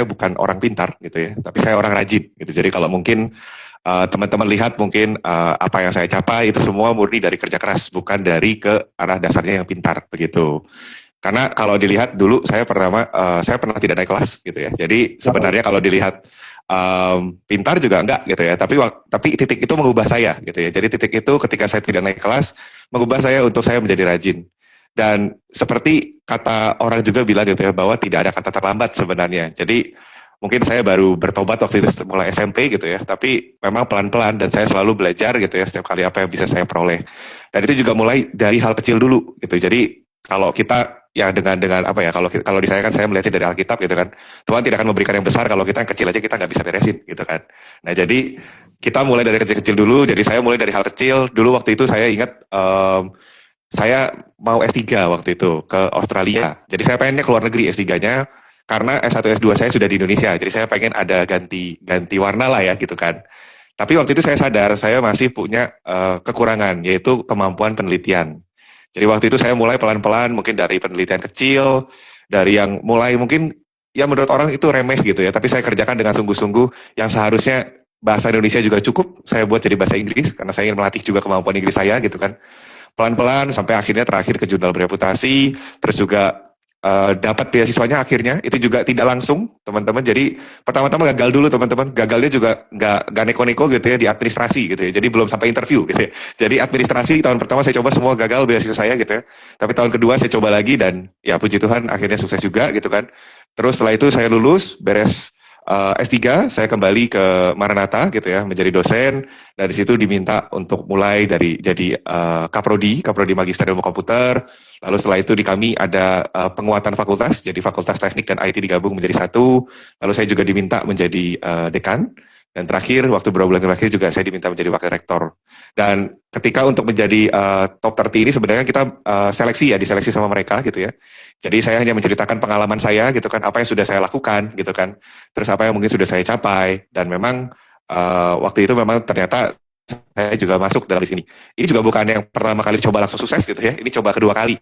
bukan orang pintar gitu ya, tapi saya orang rajin gitu. Jadi kalau mungkin teman-teman lihat mungkin apa yang saya capai itu semua murni dari kerja keras, bukan dari ke arah dasarnya yang pintar begitu. Karena kalau dilihat dulu saya pernah tidak naik kelas gitu ya. Jadi sebenarnya kalau dilihat pintar juga enggak gitu ya. Tapi titik itu mengubah saya gitu ya. Jadi titik itu ketika saya tidak naik kelas mengubah saya untuk saya menjadi rajin. Dan seperti kata orang juga bilang gitu ya bahwa tidak ada kata terlambat sebenarnya. Jadi mungkin saya baru bertobat waktu itu mulai SMP gitu ya. Tapi memang pelan-pelan dan saya selalu belajar gitu ya setiap kali apa yang bisa saya peroleh. Dan itu juga mulai dari hal kecil dulu gitu. Jadi kalau kita ya dengan apa ya kalau di saya kan saya melihatnya dari Alkitab gitu kan, Tuhan tidak akan memberikan yang besar kalau kita yang kecil aja kita nggak bisa beresin gitu kan. Nah jadi kita mulai dari kecil-kecil dulu. Jadi saya mulai dari hal kecil dulu. Waktu itu saya ingat saya mau S3 waktu itu ke Australia. Jadi saya pengennya keluar negeri S3-nya karena S1 S2 saya sudah di Indonesia. Jadi saya pengen ada ganti warna lah ya gitu kan. Tapi waktu itu saya sadar saya masih punya kekurangan, yaitu kemampuan penelitian. Jadi waktu itu saya mulai pelan-pelan mungkin dari penelitian kecil, dari yang mulai mungkin ya menurut orang itu remeh gitu ya, tapi saya kerjakan dengan sungguh-sungguh yang seharusnya bahasa Indonesia juga cukup, saya buat jadi bahasa Inggris karena saya ingin melatih juga kemampuan Inggris saya gitu kan. Pelan-pelan sampai akhirnya terakhir ke jurnal bereputasi, terus juga dapat beasiswanya akhirnya, itu juga tidak langsung teman-teman. Jadi pertama-tama gagal dulu teman-teman, gagalnya juga nggak neko-neko gitu ya di administrasi gitu ya, jadi belum sampai interview gitu ya. Jadi administrasi tahun pertama saya coba semua gagal beasiswa saya gitu ya, tapi tahun kedua saya coba lagi dan ya puji Tuhan akhirnya sukses juga gitu kan. Terus setelah itu saya lulus, beres S3, saya kembali ke Maranatha gitu ya, menjadi dosen. Dari situ diminta untuk mulai dari jadi Kaprodi Magister Ilmu Komputer. Lalu setelah itu di kami ada penguatan fakultas, jadi Fakultas Teknik dan IT digabung menjadi satu. Lalu saya juga diminta menjadi dekan. Dan terakhir, waktu beberapa bulan terakhir juga saya diminta menjadi wakil rektor. Dan ketika untuk menjadi top 30 ini sebenarnya kita diseleksi sama mereka gitu ya. Jadi saya hanya menceritakan pengalaman saya gitu kan, apa yang sudah saya lakukan gitu kan, terus apa yang mungkin sudah saya capai, dan memang waktu itu memang ternyata saya juga masuk dalam sini. Ini juga bukan yang pertama kali coba langsung sukses gitu ya, ini coba kedua kali.